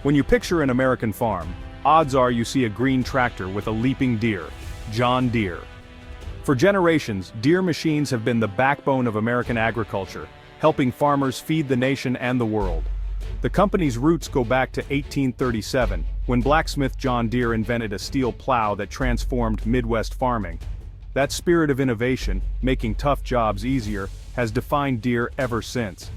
When you picture an American farm, odds are you see a green tractor with a leaping deer, John Deere. For generations, Deere machines have been the backbone of American agriculture, helping farmers feed the nation and the world. The company's roots go back to 1837, when blacksmith John Deere invented a steel plow that transformed Midwest farming. That spirit of innovation, making tough jobs easier, has defined Deere ever since.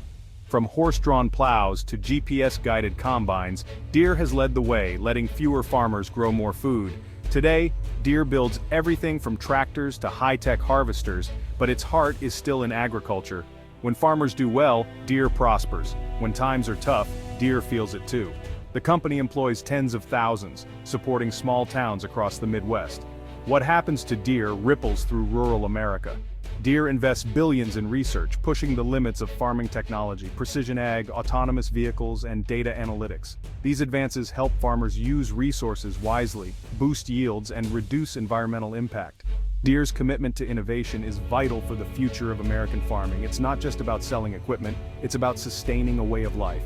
From horse-drawn plows to GPS-guided combines, Deere has led the way, letting fewer farmers grow more food. Today, Deere builds everything from tractors to high-tech harvesters, but its heart is still in agriculture. When farmers do well, Deere prospers. When times are tough, Deere feels it too. The company employs tens of thousands, supporting small towns across the Midwest. What happens to Deere ripples through rural America. Deere invests billions in research, pushing the limits of farming technology, precision ag, autonomous vehicles, and data analytics. These advances help farmers use resources wisely, boost yields, and reduce environmental impact. Deere's commitment to innovation is vital for the future of American farming. It's not just about selling equipment, it's about sustaining a way of life.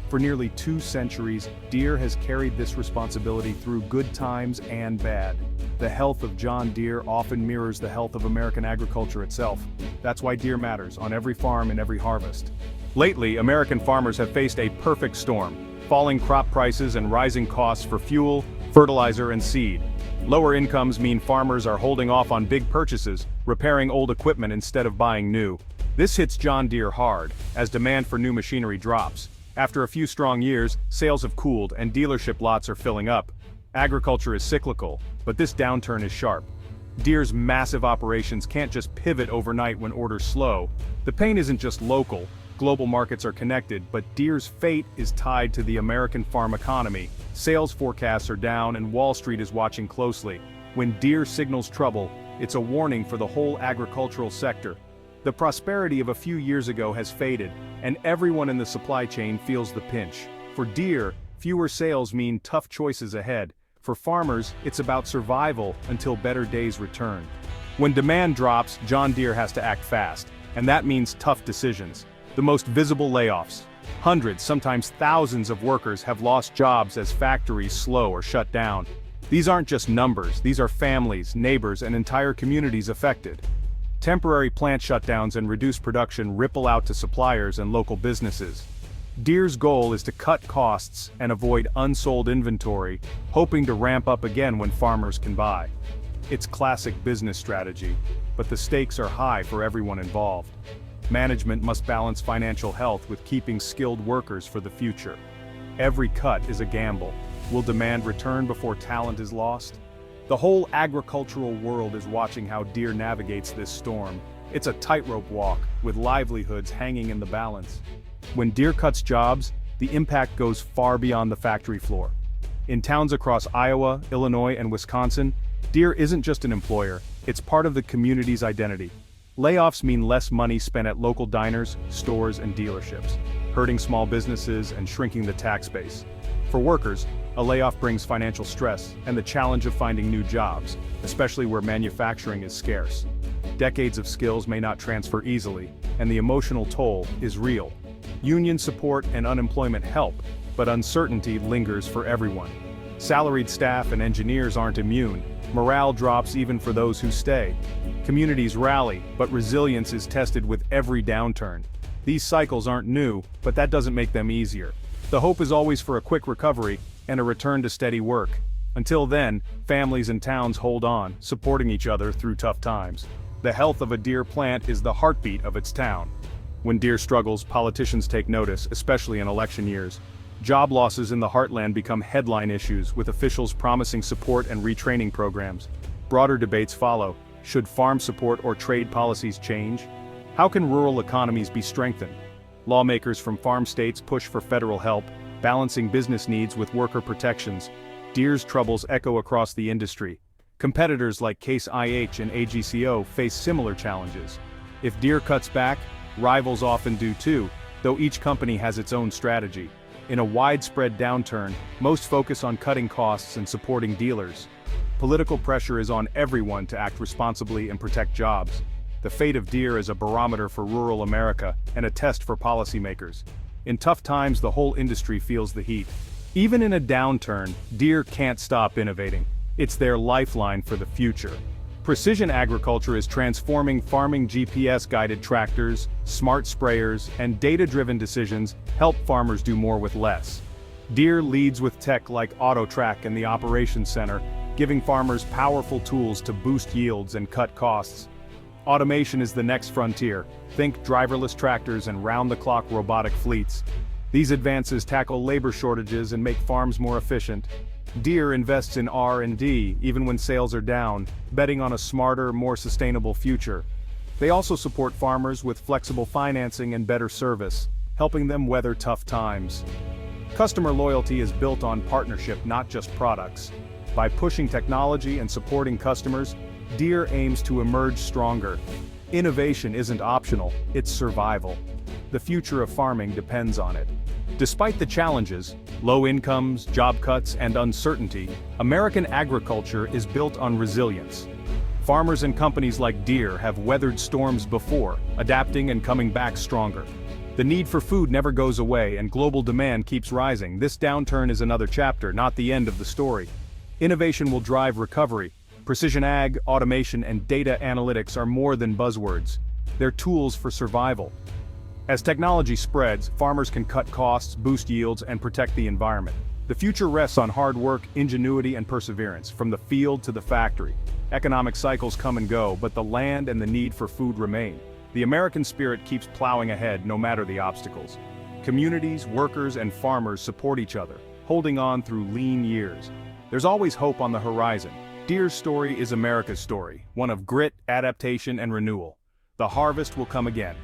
For nearly 2 centuries, Deere has carried this responsibility through good times and bad. The health of John Deere often mirrors the health of American agriculture itself. That's why Deere matters on every farm and every harvest. Lately, American farmers have faced a perfect storm: falling crop prices and rising costs for fuel, fertilizer, and seed. Lower incomes mean farmers are holding off on big purchases, repairing old equipment instead of buying new. This hits John Deere hard, as demand for new machinery drops. After a few strong years, sales have cooled and dealership lots are filling up. Agriculture is cyclical, but this downturn is sharp. Deere's massive operations can't just pivot overnight when orders slow. The pain isn't just local, global markets are connected, but Deere's fate is tied to the American farm economy. Sales forecasts are down and Wall Street is watching closely. When Deere signals trouble, it's a warning for the whole agricultural sector. The prosperity of a few years ago has faded, and everyone in the supply chain feels the pinch. For Deere, fewer sales mean tough choices ahead. For farmers, it's about survival until better days return. When demand drops, John Deere has to act fast, and that means tough decisions. The most visible layoffs. Hundreds, sometimes thousands of workers have lost jobs as factories slow or shut down. These aren't just numbers, these are families, neighbors, and entire communities affected. Temporary plant shutdowns and reduced production ripple out to suppliers and local businesses. Deere's goal is to cut costs and avoid unsold inventory, hoping to ramp up again when farmers can buy. It's classic business strategy, but the stakes are high for everyone involved. Management must balance financial health with keeping skilled workers for the future. Every cut is a gamble. Will demand return before talent is lost? The whole agricultural world is watching how Deere navigates this storm. It's a tightrope walk, with livelihoods hanging in the balance. When Deere cuts jobs, the impact goes far beyond the factory floor. In towns across Iowa, Illinois, and Wisconsin, Deere isn't just an employer, it's part of the community's identity. Layoffs mean less money spent at local diners, stores, and dealerships, hurting small businesses and shrinking the tax base. For workers, a layoff brings financial stress and the challenge of finding new jobs, especially where manufacturing is scarce. Decades of skills may not transfer easily, and the emotional toll is real. Union support and unemployment help, but uncertainty lingers for everyone. Salaried staff and engineers aren't immune. Morale drops even for those who stay. Communities rally, but resilience is tested with every downturn. These cycles aren't new, but that doesn't make them easier. The hope is always for a quick recovery and a return to steady work. Until then, families and towns hold on, supporting each other through tough times. The health of a Deere plant is the heartbeat of its town. When Deere struggles, politicians take notice, especially in election years. Job losses in the heartland become headline issues, with officials promising support and retraining programs. Broader debates follow. Should farm support or trade policies change? How can rural economies be strengthened? Lawmakers from farm states push for federal help, balancing business needs with worker protections. Deere's troubles echo across the industry. Competitors like Case IH and AGCO face similar challenges. If Deere cuts back, rivals often do too, though each company has its own strategy. In a widespread downturn, most focus on cutting costs and supporting dealers. Political pressure is on everyone to act responsibly and protect jobs. The fate of Deere is a barometer for rural America and a test for policymakers. In tough times, the whole industry feels the heat. Even in a downturn, Deere can't stop innovating. It's their lifeline for the future. Precision agriculture is transforming farming. GPS-guided tractors, smart sprayers, and data-driven decisions help farmers do more with less. Deere leads with tech like AutoTrack and the Operations Center, giving farmers powerful tools to boost yields and cut costs. Automation is the next frontier. Think driverless tractors and round-the-clock robotic fleets. These advances tackle labor shortages and make farms more efficient. Deere invests in R&D even when sales are down, betting on a smarter, more sustainable future. They also support farmers with flexible financing and better service, helping them weather tough times. Customer loyalty is built on partnership, not just products. By pushing technology and supporting customers, Deere aims to emerge stronger. Innovation isn't optional, it's survival. The future of farming depends on it. Despite the challenges, low incomes, job cuts, and uncertainty, American agriculture is built on resilience. Farmers and companies like Deere have weathered storms before, adapting and coming back stronger. The need for food never goes away and global demand keeps rising. This downturn is another chapter, not the end of the story. Innovation will drive recovery. Precision ag, automation, and data analytics are more than buzzwords. They're tools for survival. As technology spreads, farmers can cut costs, boost yields, and protect the environment. The future rests on hard work, ingenuity, and perseverance, from the field to the factory. Economic cycles come and go, but the land and the need for food remain. The American spirit keeps plowing ahead no matter the obstacles. Communities, workers, and farmers support each other, holding on through lean years. There's always hope on the horizon. Deere's story is America's story, one of grit, adaptation, and renewal. The harvest will come again.